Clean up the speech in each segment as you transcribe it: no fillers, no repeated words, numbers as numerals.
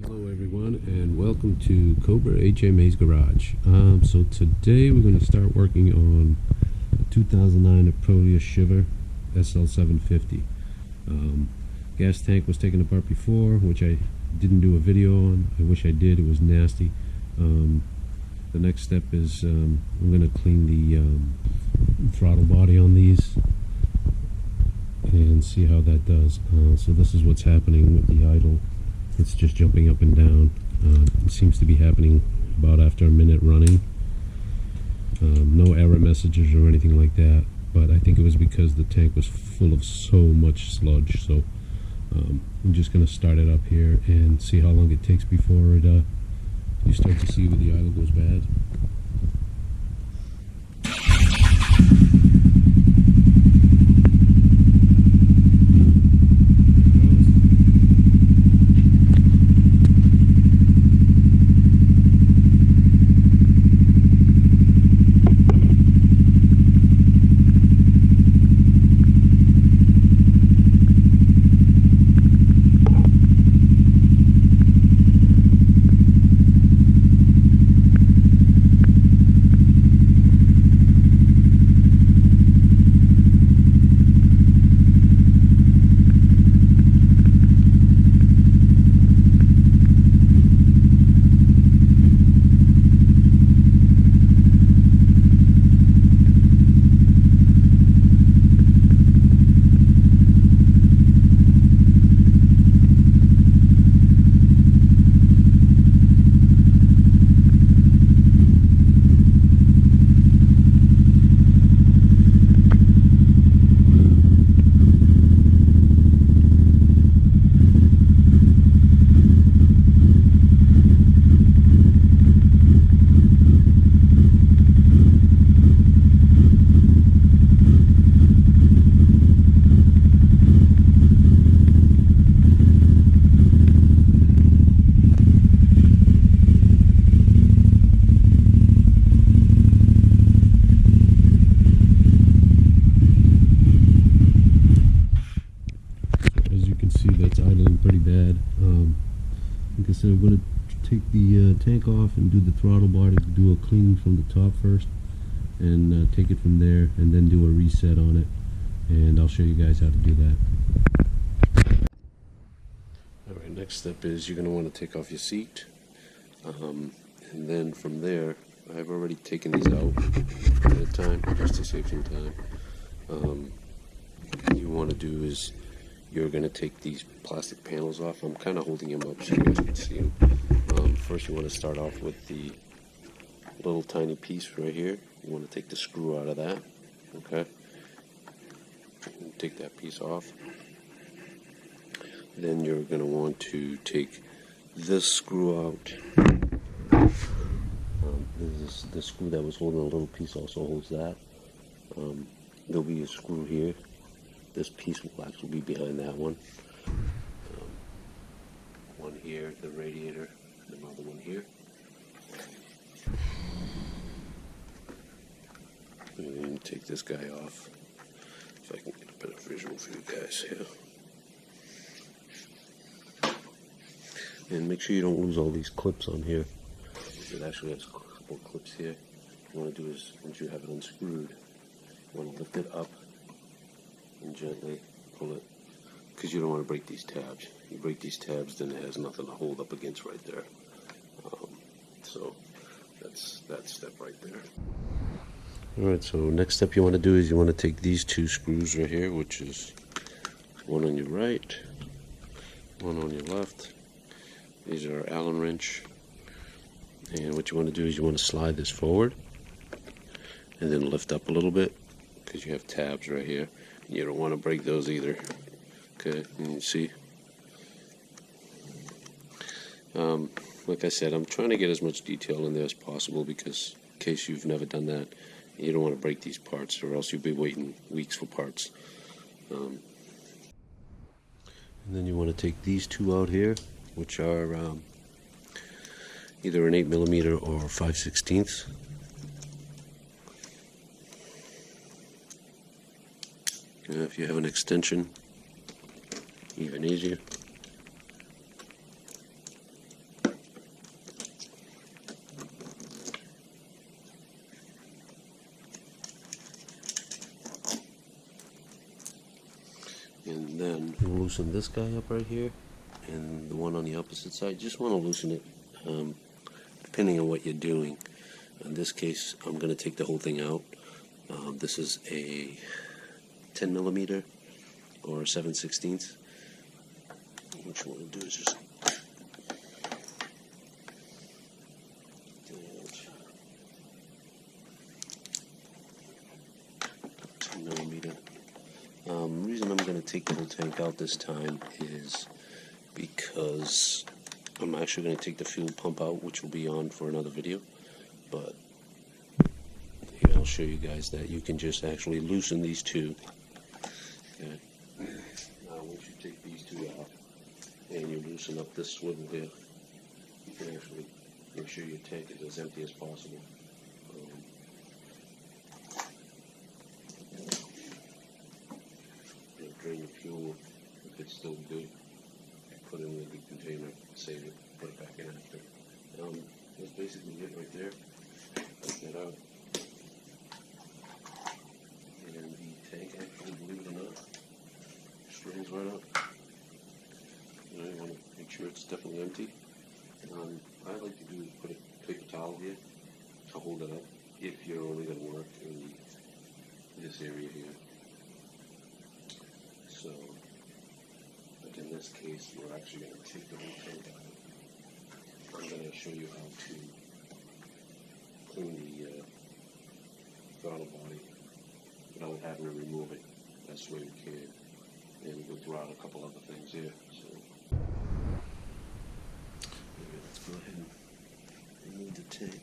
Hello everyone and welcome to Cobra HMA's Garage. So today we're going to start working on a 2009 Aprilia Shiver SL750. Gas tank was taken apart before, which I didn't do a video on. I wish I did, it was nasty. The next step is I'm going to clean the throttle body on these and see how that does. So this is what's happening with the idle. It's just jumping up and down. It seems to be happening about after a minute running. No error messages or anything like that, but I think it was because the tank was full of so much sludge. So I'm just going to start it up here and see how long it takes before you start to see where the idle goes bad. Pretty bad. Like I said, I'm going to take the tank off and do the throttle body, do a cleaning from the top first, and take it from there, and then do a reset on it, and I'll show you guys how to do that. Alright, next step is you're going to want to take off your seat, and then from there, I've already taken these out at a time, just to save some time. What you want to do is you're going to take these plastic panels off. I'm kind of holding them up so you guys can see them. First you want to start off with the little tiny piece right here. You want to take the screw out of that. Okay. And take that piece off. Then you're going to want to take this screw out. This is the screw that was holding a little piece, also holds that. There'll be a screw here. This piece will actually be behind that one. One here, the radiator, and another one here. And then take this guy off. If I can get a better visual for you guys here. And make sure you don't lose all these clips on here. It actually has a couple of clips here. What you want to do is, once you have it unscrewed, you want to lift it up and gently pull it, because you don't want to break these tabs. You break these tabs, then it has nothing to hold up against right there. So that's that step right there. Alright, so next step you want to do is you want to take these two screws right here, which is one on your right, one on your left. These are Allen wrench, and what you want to do is you want to slide this forward and then lift up a little bit, because you have tabs right here. You don't want to break those either. Okay, and you see, like I said, I'm trying to get as much detail in there as possible, because in case you've never done that, you don't want to break these parts, or else you'll be waiting weeks for parts. And then you want to take these two out here, which are either an 8mm or 5/16. If you have an extension, even easier. You loosen this guy up right here, and the one on the opposite side. Just want to loosen it, depending on what you're doing. In this case, I'm going to take the whole thing out. This is a 10 millimeter or 7/16. What you want to do is just 10 millimeter. The reason I'm going to take the whole tank out this time is because I'm actually going to take the fuel pump out, which will be on for another video. But here, I'll show you guys that you can just actually loosen these two. Okay. Now, once you take these two out and you loosen up this swivel here, you can actually make sure your tank is as empty as possible. Drain the fuel if it's still good. Put it in a good container, save it, put it back in after. That's basically it right there. Take that out. And the tank actually, believe it or not, straightens right up. You want to make sure it's definitely empty. I like to do is put a paper towel here to hold it up if you're only going to work in this area here. So, but in this case, we're actually going to take the whole tank out. I'm going to show you how to clean the throttle body without having to remove it. That's the way we can. And we'll throw out a couple other things here. So, let's go ahead and remove the tank.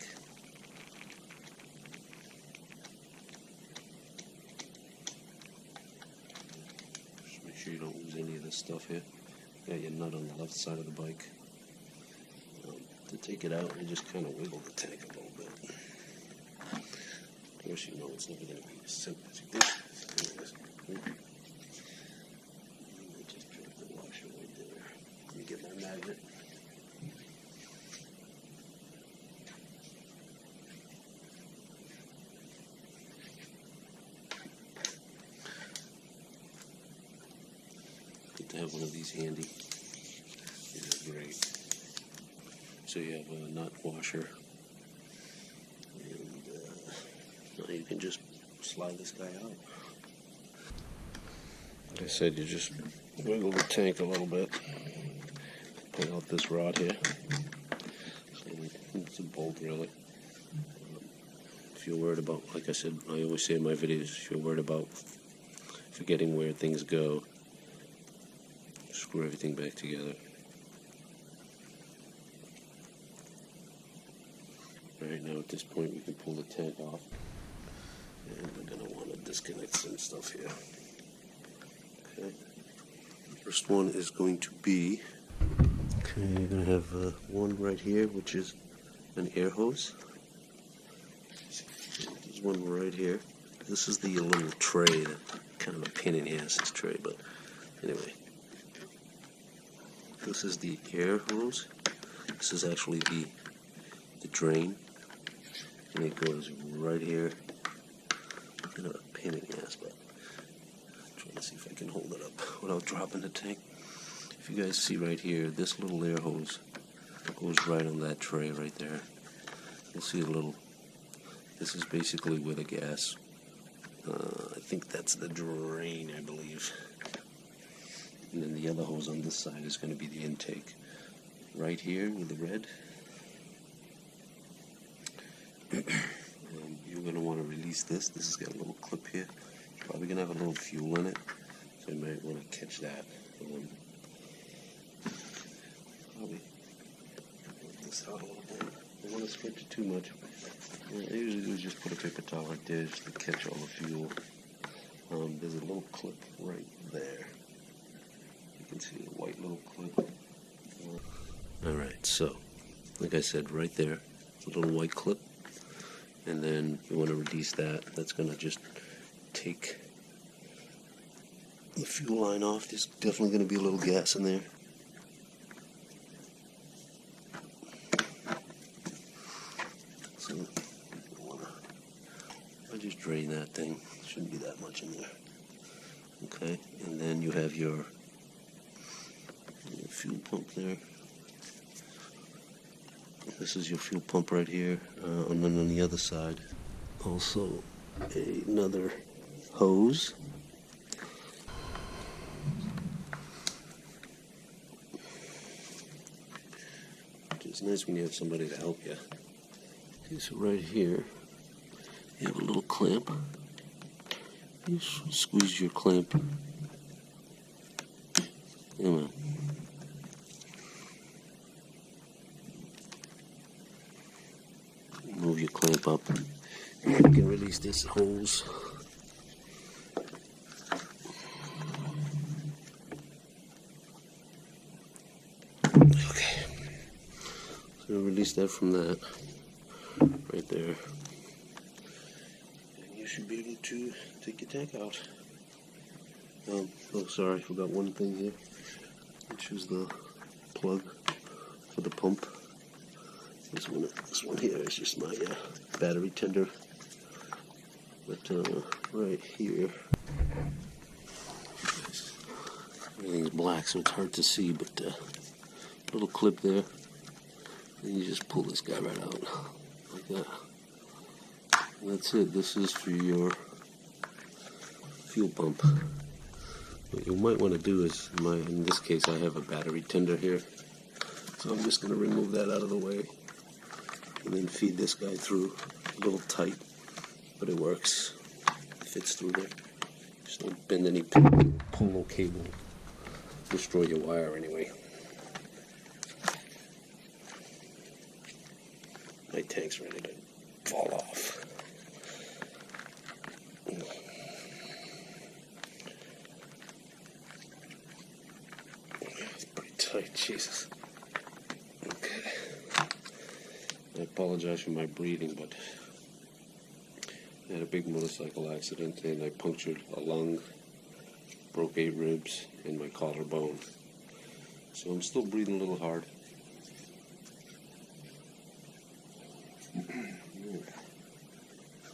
Make sure you don't lose any of this stuff here. You got your nut on the left side of the bike. To take it out, you just kind of wiggle the tank a little bit. Of course, you know it's never going to be as simple as you think. Anyways, just drop the washer right there. Let me get my magnet. To have one of these handy. These are great. So you have a nut washer, and now you can just slide this guy out. Like I said, you just wiggle the tank a little bit, pull out this rod here. So it's a bolt really. If you're worried about, like I said, I always say in my videos, if you're worried about forgetting where things go, screw everything back together. Right now, at this point, we can pull the tank off, and we're going to want to disconnect some stuff here. Okay. First one is going to be, okay, you're going to have one right here, which is an air hose. There's one right here. This is the little tray, kind of a pain in the ass, this tray, but anyway. This is the air hose. This is actually the drain. And it goes right here. Kind of a pain in the ass, but I'm trying to see if I can hold it up without dropping the tank. If you guys see right here, this little air hose goes right on that tray right there. You'll see a little, this is basically where the gas, I think that's the drain, I believe. And then the other hose on this side is going to be the intake. Right here with the red. You're going to want to release this. This has got a little clip here. It's probably going to have a little fuel in it, so you might want to catch that. Probably work this out a little bit. Don't want to stretch it too much. What I usually do is just put a paper towel right there just to catch all the fuel. There's a little clip right there. You can see the white little clip. Alright, so, like I said, right there, a little white clip. And then you want to release that. That's going to just take the fuel line off. There's definitely going to be a little gas in there. So, I just drain that thing. Shouldn't be that much in there. Okay, and then you have your fuel pump there. This is your fuel pump right here, and then on the other side, also another hose. It's nice when you have somebody to help you. Okay, so right here, you have a little clamp. You squeeze your clamp. Come on. Move your clamp up. And you can release this hose. Okay. So release that from that. Right there. And you should be able to take your tank out. Oh, sorry, I forgot one thing here, which is the plug for the pump. This one here is just my battery tender. But right here, everything's black, so it's hard to see. But little clip there, and you just pull this guy right out like that. And that's it. This is for your fuel pump. What you might want to do is, in this case, I have a battery tender here, so I'm just going to remove that out of the way, and then feed this guy through. A little tight, but it works. It fits through there. Just don't bend any polo cable. Destroy your wire anyway. My tank's ready to fall off. It's pretty tight, Jesus. Okay. I apologize for my breathing, but I had a big motorcycle accident and I punctured a lung, broke 8 ribs, and my collarbone. So I'm still breathing a little hard.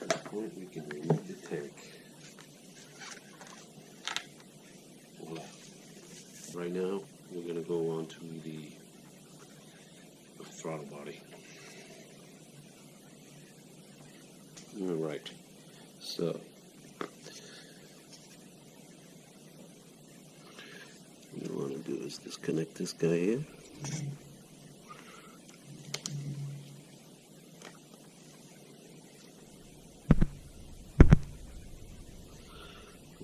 At this point, we can remove the tank. Voila. Right now, we're going to go on to the throttle body. Alright, so what you want to do is disconnect this guy here.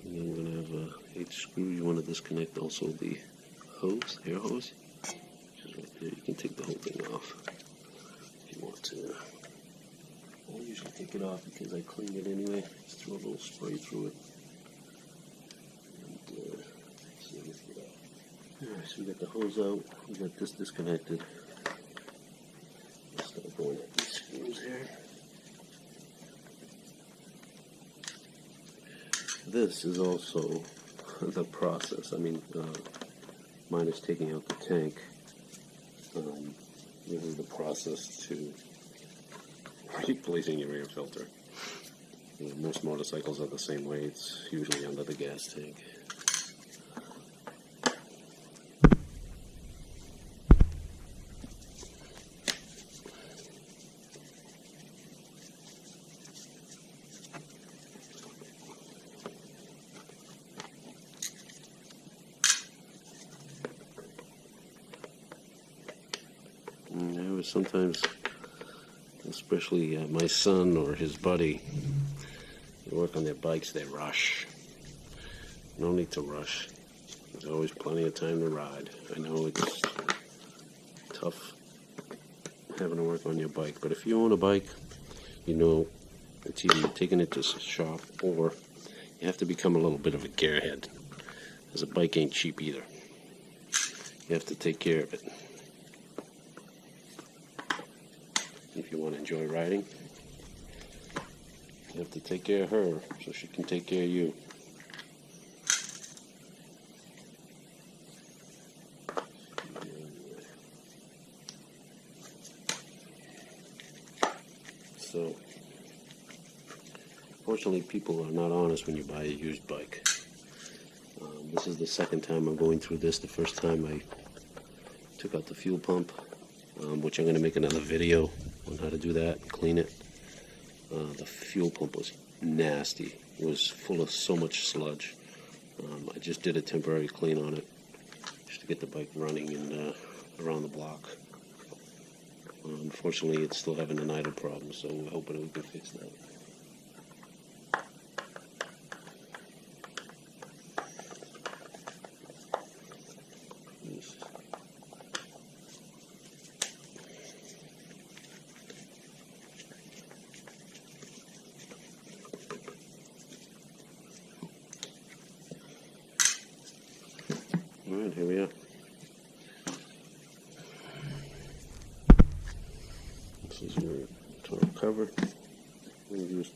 And then we're going to have a 8 screw. You want to disconnect also the hose, air hose, which is right there. You can take the whole thing off if you want to. I usually take it off because I clean it anyway. Just throw a little spray through it. And see if we get out. Alright, so we got the hose out. We got this disconnected. Let's start going at these screws here. This is also the process. I mean, mine is taking out the tank. This is the process to replacing your air filter. Most motorcycles are the same way. It's usually under the gas tank. And there was sometimes, especially my son or his buddy, they work on their bikes, they rush. No need to rush. There's always plenty of time to ride. I know it's tough having to work on your bike, but if you own a bike, you know it's either taking it to shop or you have to become a little bit of a gearhead, because a bike ain't cheap either. You have to take care of it. If you want to enjoy riding, you have to take care of her so she can take care of you. So, fortunately, people are not honest when you buy a used bike. This is the second time I'm going through this. The first time I Took out the fuel pump, which I'm going to make another video on how to do that, clean it. The fuel pump was nasty. It was full of so much sludge. I just did a temporary clean on it just to get the bike running and around the block. Unfortunately, it's still having an idle problem, so we're hoping we can fix that. Alright, here we are. This is your tonneau cover. What you do is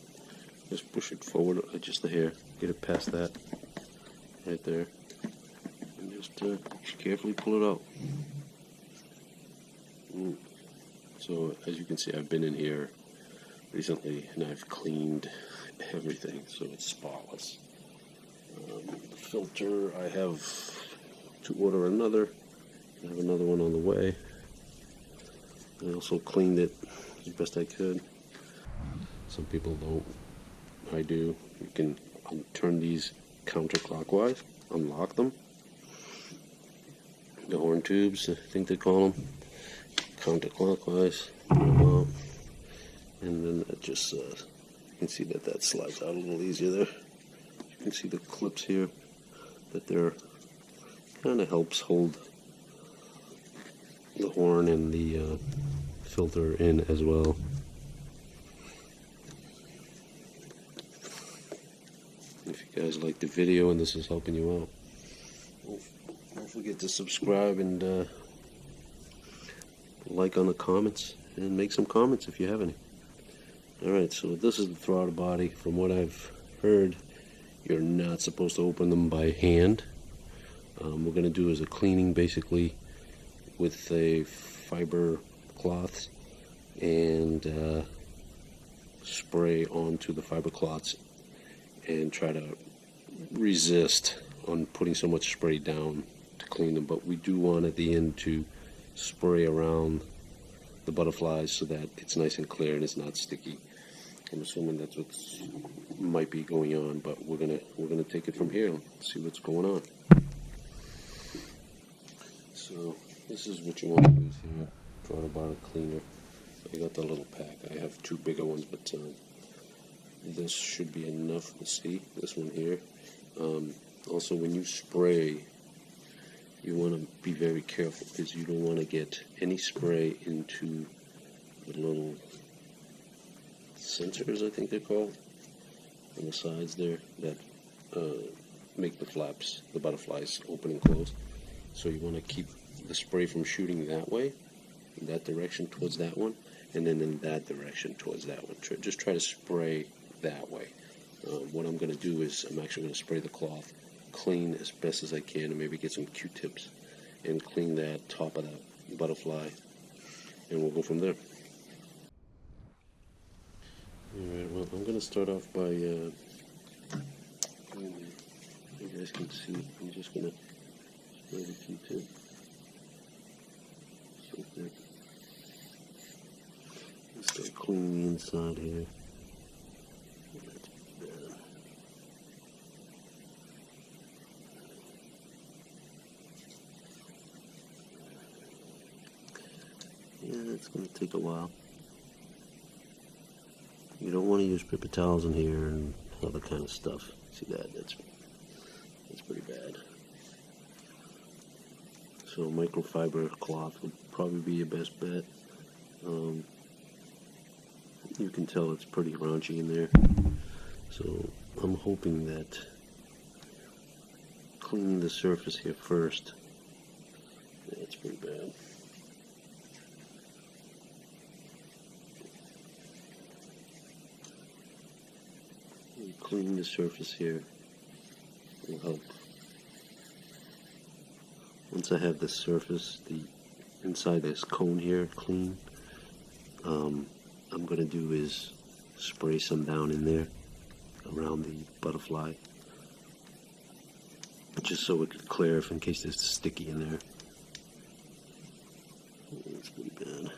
just push it forward just a hair, get it past that right there, and just carefully pull it out. So as you can see, I've been in here recently and I've cleaned everything, so it's spotless. The filter, I have to order another. I have another one on the way. I also cleaned it as best I could. Some people don't. I do. You can turn these counterclockwise, unlock them. The horn tubes, I think they call them, counterclockwise. And then it just, you can see that slides out a little easier there. You can see the clips here, that they're kind of helps hold the horn and the filter in as well. If you guys like the video and this is helping you out, don't forget to subscribe and like on the comments and make some comments if you have any. Alright, so this is the throttle body. From what I've heard, you're not supposed to open them by hand. We're going to do is a cleaning basically with a fiber cloths and spray onto the fiber cloths and try to resist on putting so much spray down to clean them. But we do want at the end to spray around the butterflies so that it's nice and clear and it's not sticky. I'm assuming that's what might be going on, but we're gonna take it from here and see what's going on. So this is what you want to use here, throttle body cleaner. I got the little pack. I have two bigger ones, but this should be enough to see. This one here. Also, when you spray, you want to be very careful because you don't want to get any spray into the little sensors, I think they're called, on the sides there that make the flaps, the butterflies, open and close. So you want to keep the spray from shooting that way, in that direction towards that one, and then in that direction towards that one. Just try to spray that way. What I'm going to do is I'm actually going to spray the cloth clean as best as I can and maybe get some Q-tips and clean that top of that butterfly, and we'll go from there. Alright, well, I'm going to start off by, you guys can see, I'm just going to spray the Q-tip. Start cleaning the inside here. Yeah, it's going to take a while. You don't want to use paper towels in here and other kind of stuff. See that? That's pretty bad. So microfiber cloth would probably be your best bet. You can tell it's pretty raunchy in there. So I'm hoping that cleaning the surface here first. Yeah, it's pretty bad. Cleaning the surface here will help. Once I have the surface, the inside this cone here clean, I'm going to do is spray some down in there around the butterfly, just so it could clear if in case there's sticky in there. It's pretty bad.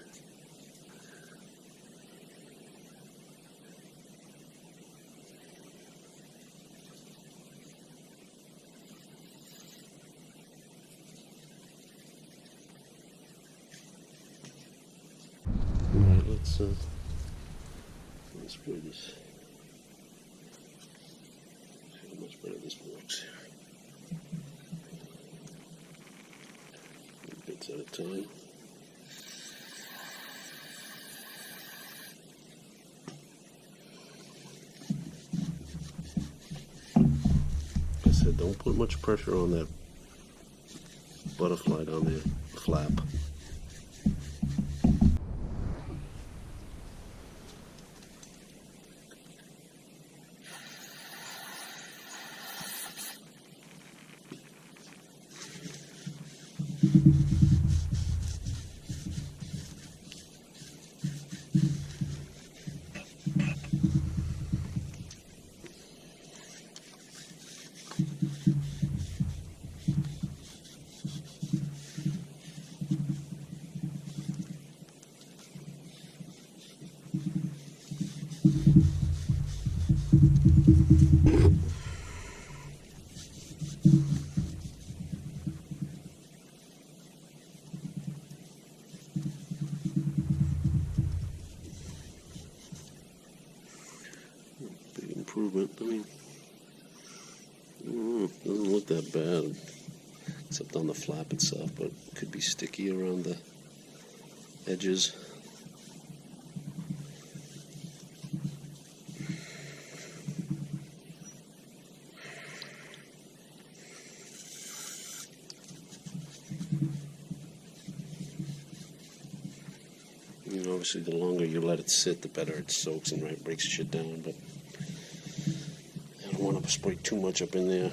Alright, let's spray this. See how much better this works. Bits at a time. Like I said, don't put much pressure on that butterfly down there, flap. Big improvement. I mean, doesn't look that bad, except on the flap itself, but it could be sticky around the edges. You know, obviously, the longer you let it sit, the better it soaks and breaks shit down, but I don't want to spray too much up in there.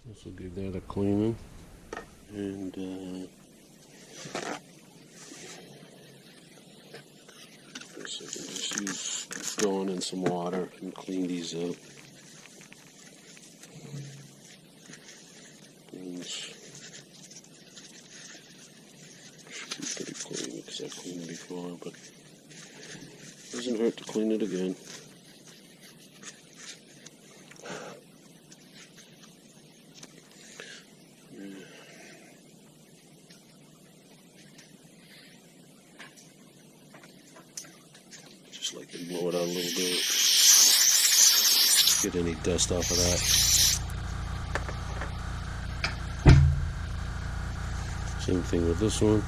This will give that a cleaning, and first I can just use Dawn and some water and clean these up. And should be pretty clean because I've cleaned it before, but it doesn't hurt to clean it again. Just like to blow it out a little bit. Get any dust off of that. Same thing with this one.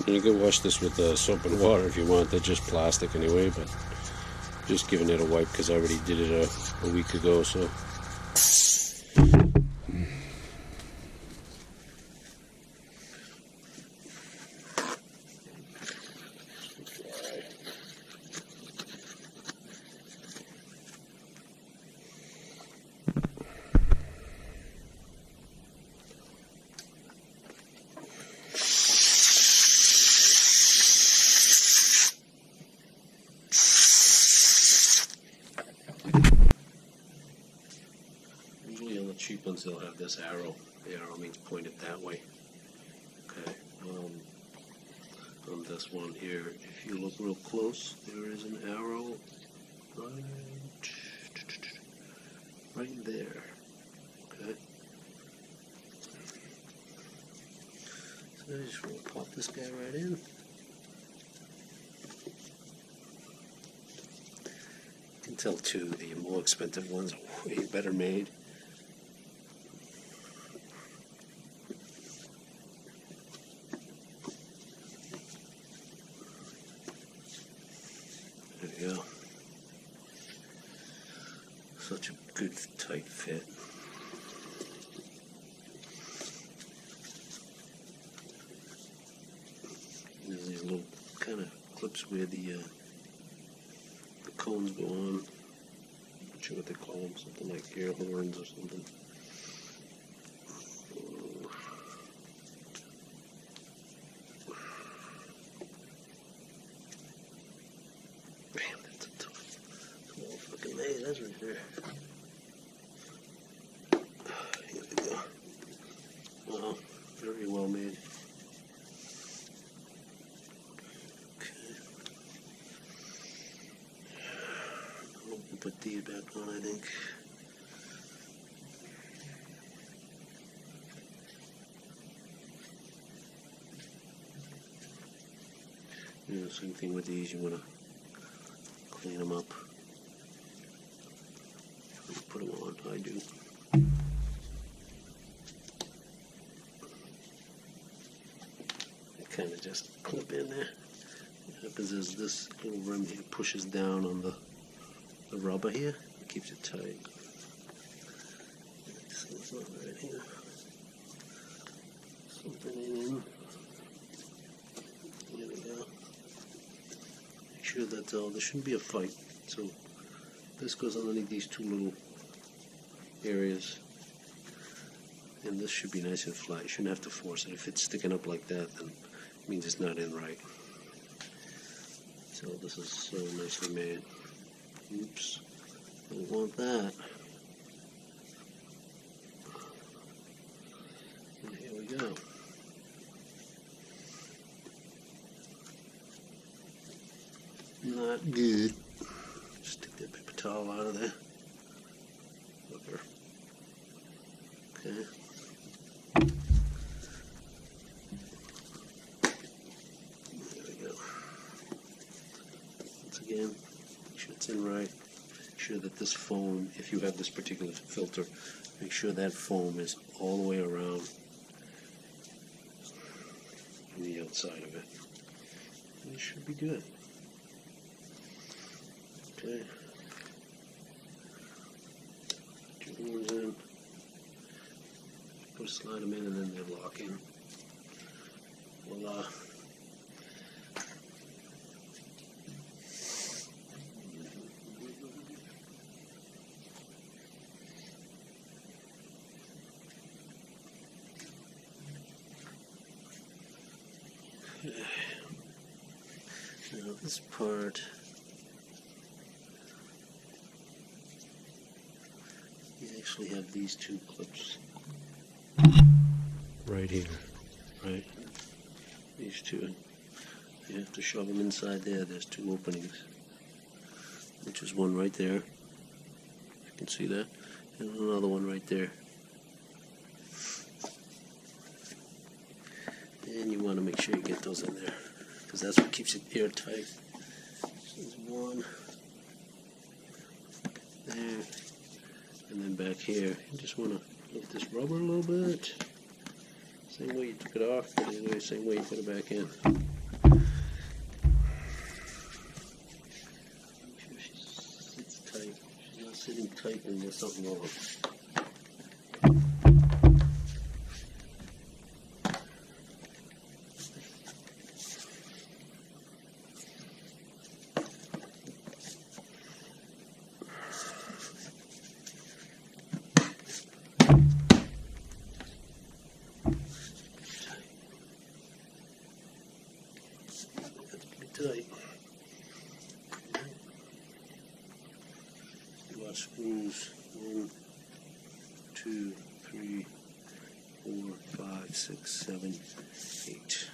And you can wash this with soap and water if you want. They're just plastic anyway, but just giving it a wipe because I already did it a week ago. So. Usually on the cheap ones they'll have this arrow. The arrow means point it that way. Okay. On this one here, if you look real close, there is an arrow right there. Okay. So I just want to pop this guy right in. You can tell too, the more expensive ones are way better made. There you go. Such a good tight fit. There's these little kind of clips where the cones go on. Not sure what they call them, something like air horns or something. Man, that's a tough fucking made, that's right there. Here we go. Wow, very well made. Put these back on, I think. Same thing with these, you want to clean them up. Put them on, I do. They kind of just clip in there. What happens is this little rim here pushes down on the rubber here. It keeps it tight. So it's not right here. Something in. There we go. Make sure that's all. There shouldn't be a fight. So this goes underneath these two little areas. And this should be nice and flat. You shouldn't have to force it. If it's sticking up like that, then it means it's not in right. So this is so nicely made. Oops, don't want that. And here we go. Not good. Just take that paper towel out of there. Rubber. Okay. There we go. Once again, make sure it's in right. Make sure that this foam, if you have this particular filter, make sure that foam is all the way around on the outside of it. And it should be good. Okay. Put your horns in. Just slide them in and then they lock in. Voila. Now this part, you actually have these two clips right here, right? These two. You have to shove them inside there. There's two openings, which is one right there. You can see that, and another one right there. And you want to make sure you get those in there, because that's what keeps it airtight. There's one there, and then back here, you just want to lift this rubber a little bit, Same way you took it off, but anyway, same way you put it back in. Make sure she sits tight. She's not sitting tight and there's something wrong. Tight. Do our screws 1, 2, 3, 4, 5, 6, 7, 8.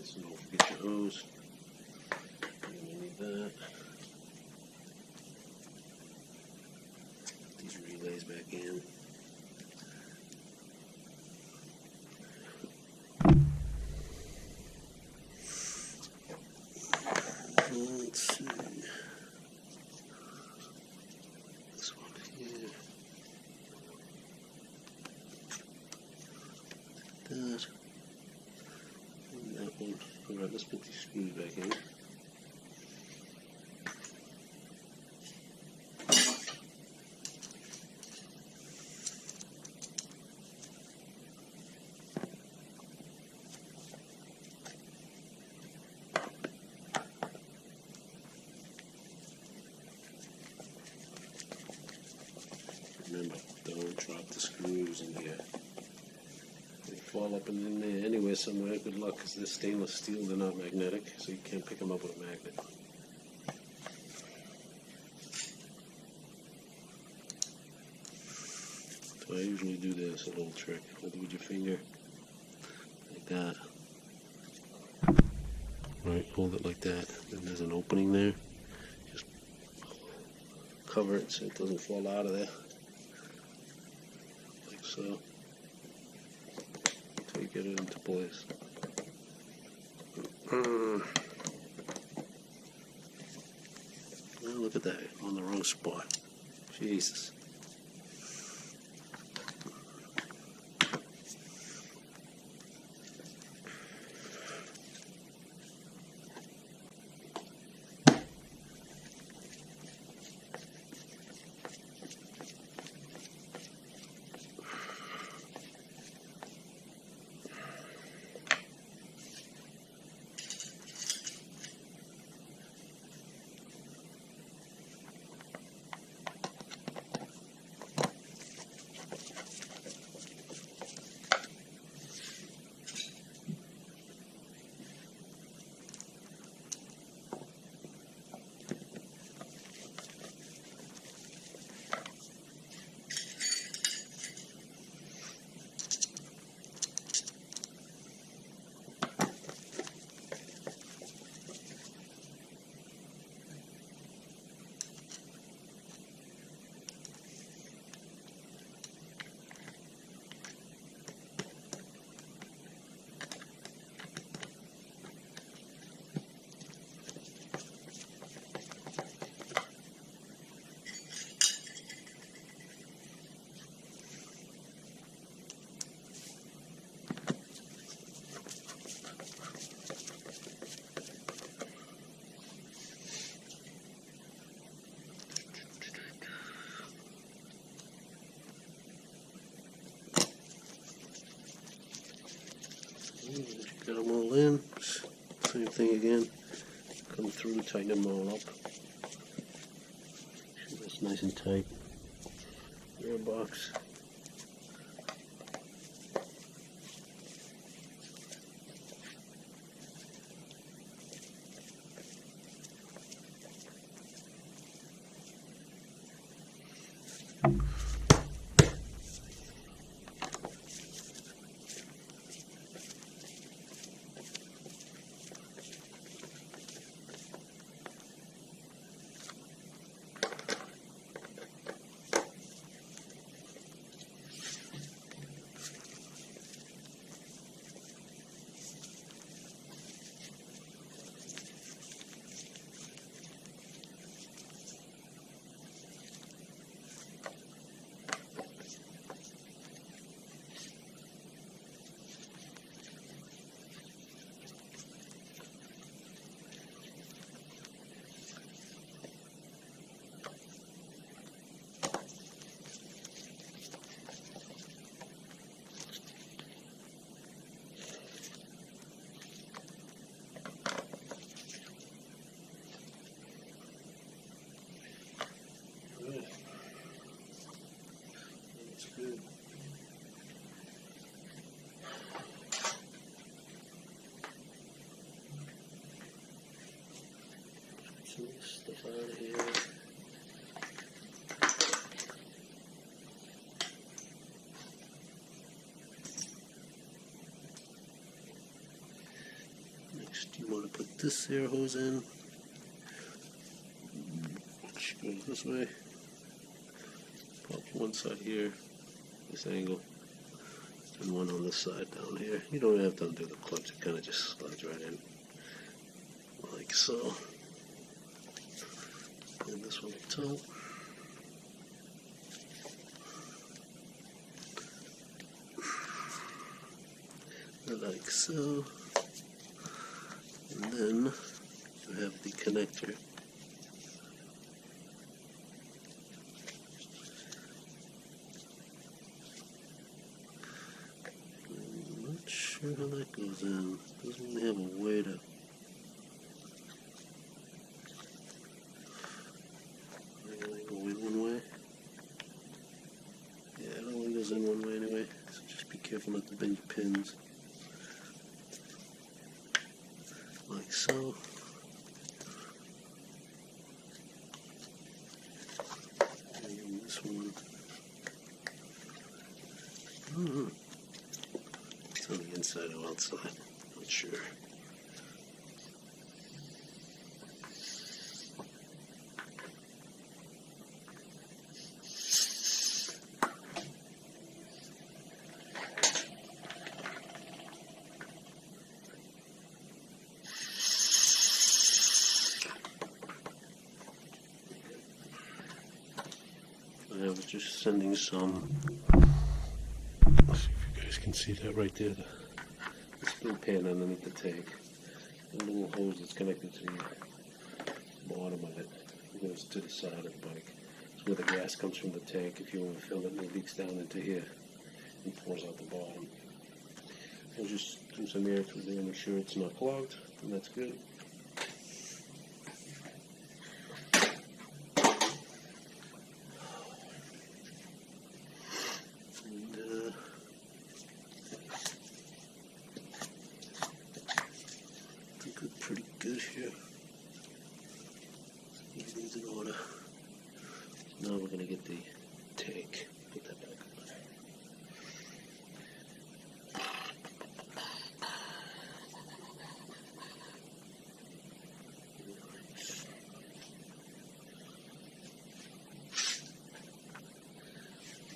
So don't forget your hose. You're gonna need that. Put these relays back in. Let's see. This one here. That. And that one. Alright, let's put these screws back in. Remember, don't drop the screws in here. They fall up in there anywhere somewhere. Good luck, because they're stainless steel. They're not magnetic, so you can't pick them up with a magnet. So I usually do this, a little trick. Hold it with your finger, like that. Right, hold it like that. Then there's an opening there. Just cover it so it doesn't fall out of there. So, until you get it into place. Oh, look at that, on the wrong spot. Jesus. Get them all in. Same thing again. Come through, tighten them all up. Make sure that's nice and tight. Rear box. out of here. Next, you want to put this air hose in, which goes this way. Pop one side here, this angle, and one on this side down here. You don't have to undo the clutch, it kind of just slides right in, like so. And this one up top. Like so. And then you have the connector. I'm not sure how that goes in. Doesn't really have a way to. Go in one way. Yeah, it only goes in one way anyway. So just be careful not to bend your pins. Like so. And this one. It's on the inside or outside. Not sure. I was just sending some, let's see if you guys can see that right there, the split pan underneath the tank. The little hose that's connected to the bottom of it goes to the side of the bike. It's where the gas comes from the tank. If you overfill it, it leaks down into here and pours out the bottom. I'll just do some air through there and make sure it's not clogged, and that's good. Pretty good here. Everything's in order. Now we're going to get the tank. Put that back up.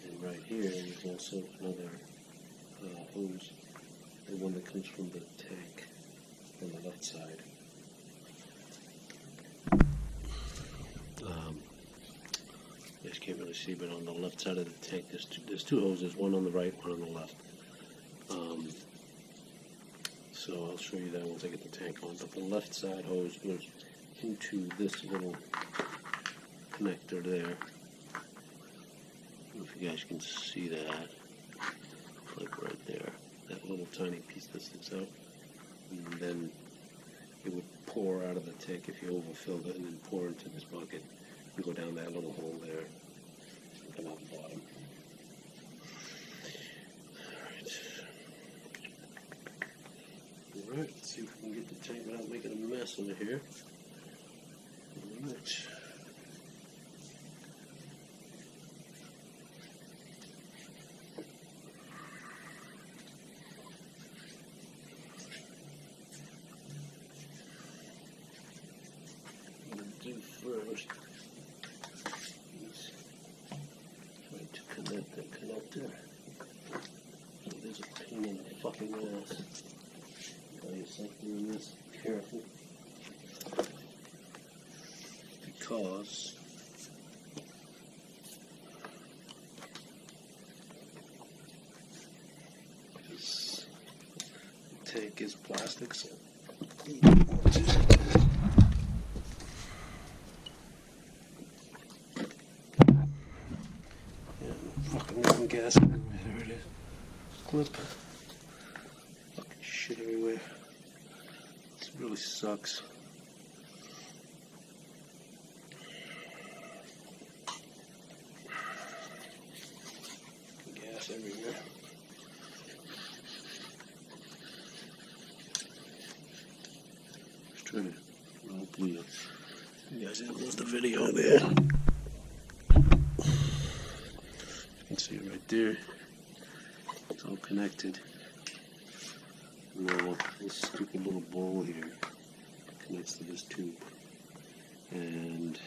And right here is also another hose, the one that comes from the tank. On the left side. You guys can't really see, but on the left side of the tank, there's two hoses, one on the right, one on the left. So I'll show you that once I get the tank on. But the left side hose goes into this little connector there. I don't know if you guys can see that, like right there, that little tiny piece that sticks out. And then it would pour out of the tank if you overfilled it, and then pour into this bucket and go down that little hole there and come out the bottom. Alright, let's see if we can get the tank without making a mess over here. Alright. First, try to connect the connector. So there's a pain in the fucking ass. By yourself doing this, careful, because this tank is plastic, so. Fucking gas everywhere. There it is. Clip. Fucking shit everywhere. This really sucks. Gas everywhere. Just trying to hopefully You guys didn't lose the video there. You can see it right there. It's all connected. Now, this stupid little ball here connects to this tube. And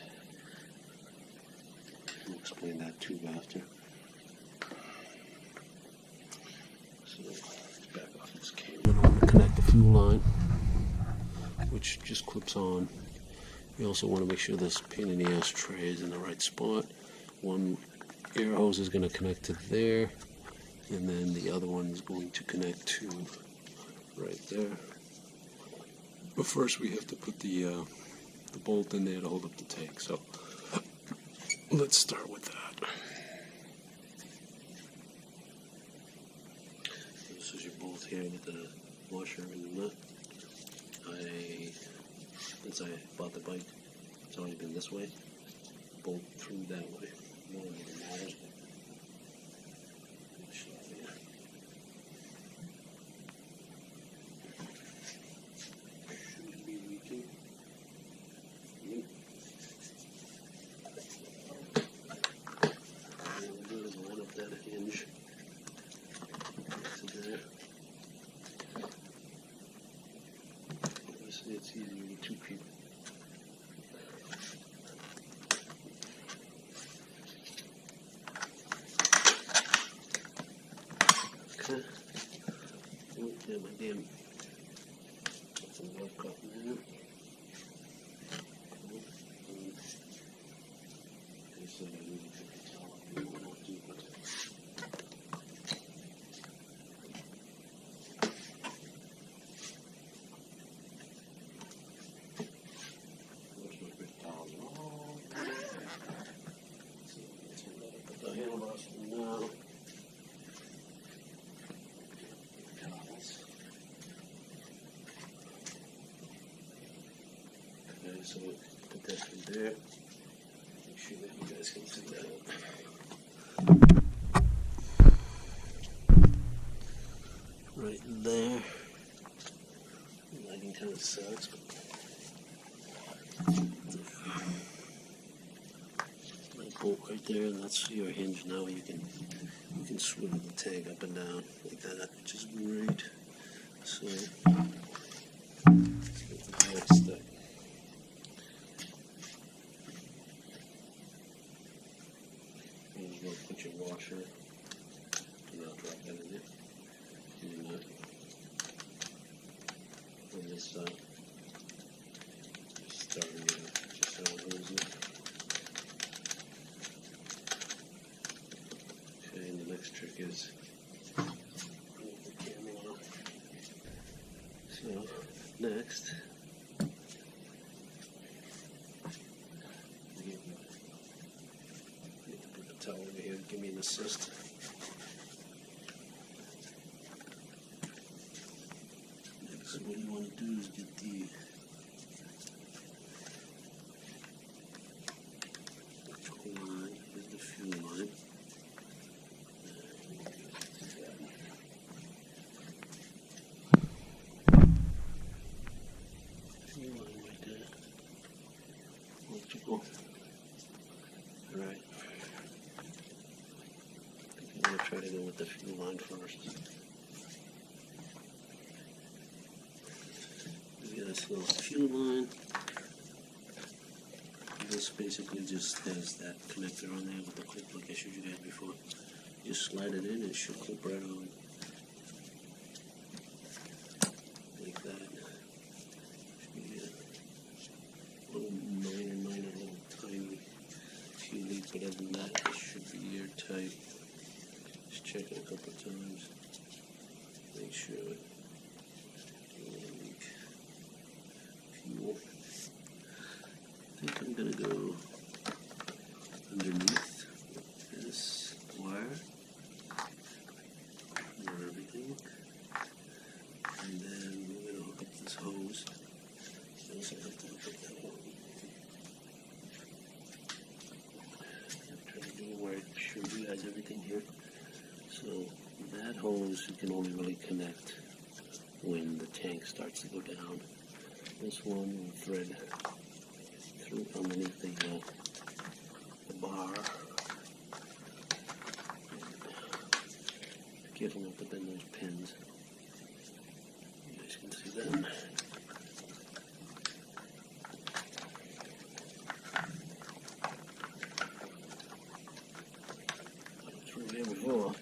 I'll explain that tube after. So, let's back off this cable. We're going to connect the fuel line, which just clips on. You also want to make sure this pain in the ass tray is in the right spot. One air hose is going to connect to there, and then the other one is going to connect to right there. But first we have to put the bolt in there to hold up the tank. So let's start with that. This is your bolt here with the washer and the nut. Since I bought the bike, it's always been this way. Bolt through that way. More than it matters. Shouldn't be leaking. What we'll do is line up that hinge to there. It's easier with two people. Okay. Oh, yeah, my damn. Got some work up there. They said I need to put the towel up here when I do it. So put that in there. Make sure that you guys can see that. Right there. The lighting kind of sucks, but that bolt right there, and that's your hinge. Now you can swivel the tank up and down like that, which is great. So let's get to the next step. Put your washer, and I'll drop that in there. And on this side, just starting it up, just how it goes in. Okay, and the next trick is move the camera off. So, next, towel over here to give me an assist. Next, what you want to do is get the electrical line. Here's the fuel line. Fuel line right there. Electrical. Alright. I'm going to try to go with the fuel line first. We got this little fuel line. This basically just has that connector on there with the clip like I showed you guys before. Just slide it in and it should clip right on. Like that. Should be a little minor, little tiny few leaks, but other than that, it should be airtight. Just check it a couple of times. Make sure it doesn't leak fuel. I think I'm gonna go underneath this wire for everything, and then we're gonna hook up this hose. I also have to hook up that hose. I'm trying to do where I showed you guys everything here. So that hose you can only really connect when the tank starts to go down. This one will thread through underneath the bar. Be careful not to bend those pins. You guys can see that. Through here before.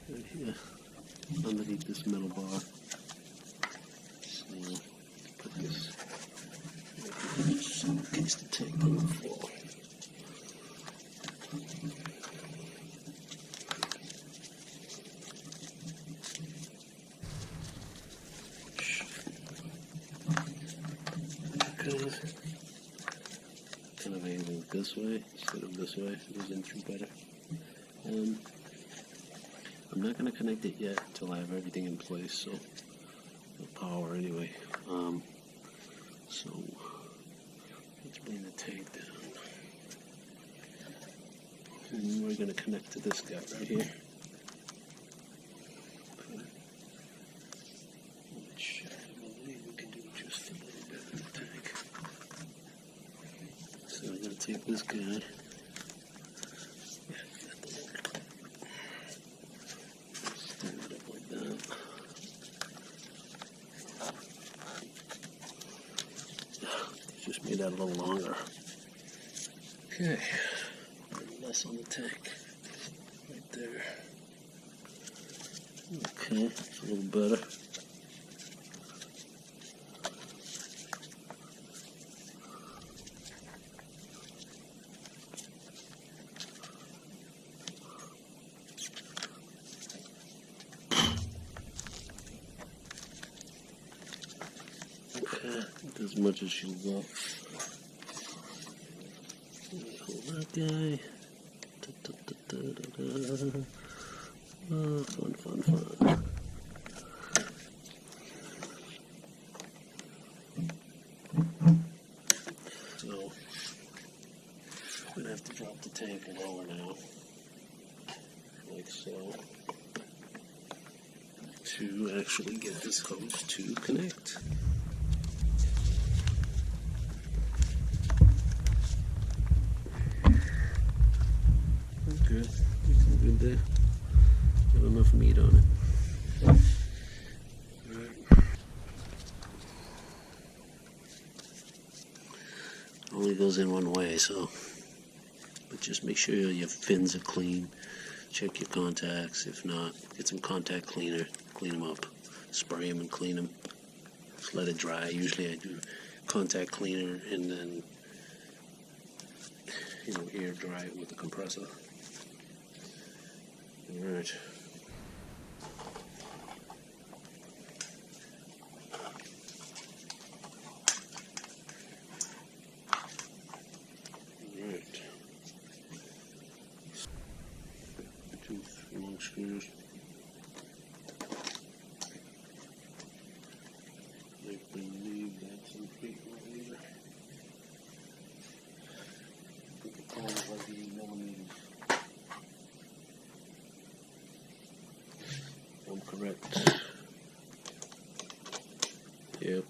Right here, underneath this metal bar. So, put this just in case the tank doesn't fall. Okay. Kind of angle it this way instead of this way. It goes in through better. I'm not going to connect it yet until I have everything in place, so the power anyway. So let's bring the tank down. And we're going to connect to this guy right here. Which I believe we can do just a little bit in the tank. So I'm going to take this guy. Just made that a little longer. Okay, less on the tank. Right there. Okay, it's a little better. Okay, as much as she'll go. Hold that guy. Oh, fun. So, I'm going to have to drop the tank lower now. Like so. To actually get this hose to connect. Good. Looking good there. Got enough meat on it. Alright. Only goes in one way, so but just make sure your fins are clean. Check your contacts. If not, get some contact cleaner. Clean them up. Spray them and clean them. Just let it dry. Usually I do contact cleaner and then air dry it with the compressor. Alright. Alright. 2 long screws. I believe that's some feet right here. Put the corner like 80 millimeters. I'm correct. Yep.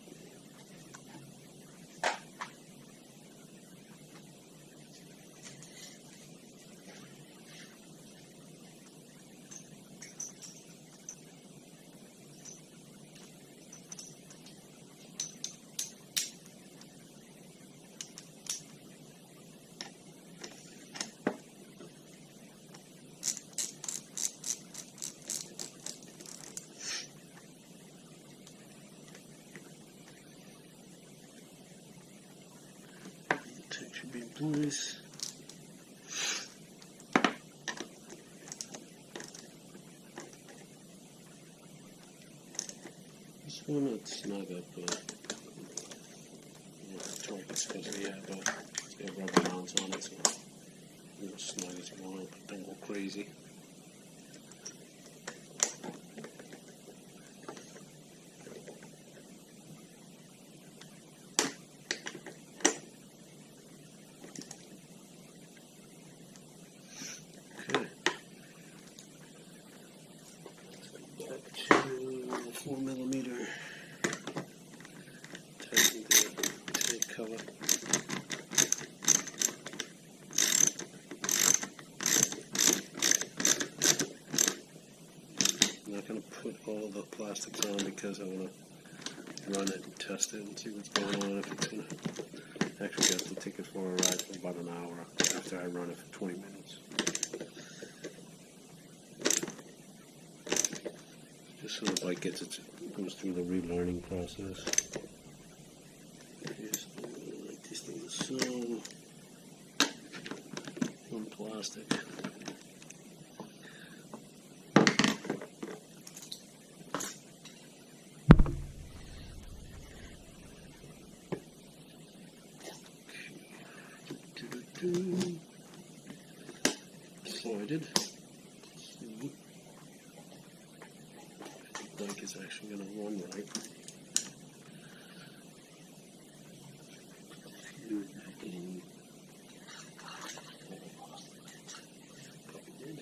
Should be in place. This one, it's snug up, torque It's because we have rubber mounts on it, so you know, snug as you want, but don't go crazy. Okay. Let's go back to 4mm. Tighten the tank cover. I'm not going to put all the plastics on because I want to run it and test it and see what's going on. If it's going to actually have to take it for a ride for about an hour after I run it for 20 minutes. Just so the bike goes through the relearning process. Like these things are so on plastic. Slided. The bike is actually going to run right. Fuse back in. Probably did.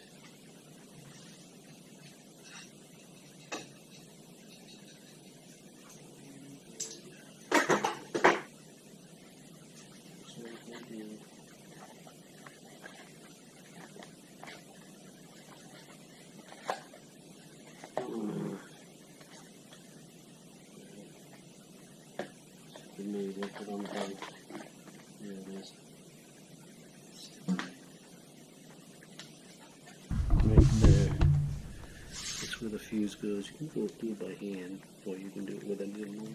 Made it, put on the bike. There it is. Right there. That's where the fuse goes. You can go do it by hand, or you can do it with a needle.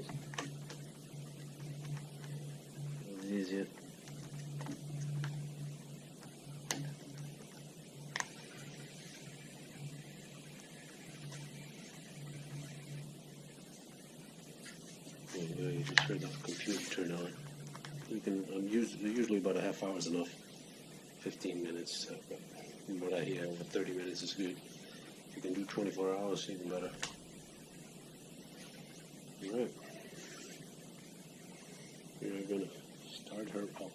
It's easier. You just heard the computer turn on. You can usually about a half hour is enough. 15 minutes. But from what I hear, over 30 minutes is good. If you can do 24 hours, even better. All right. We're gonna start her up.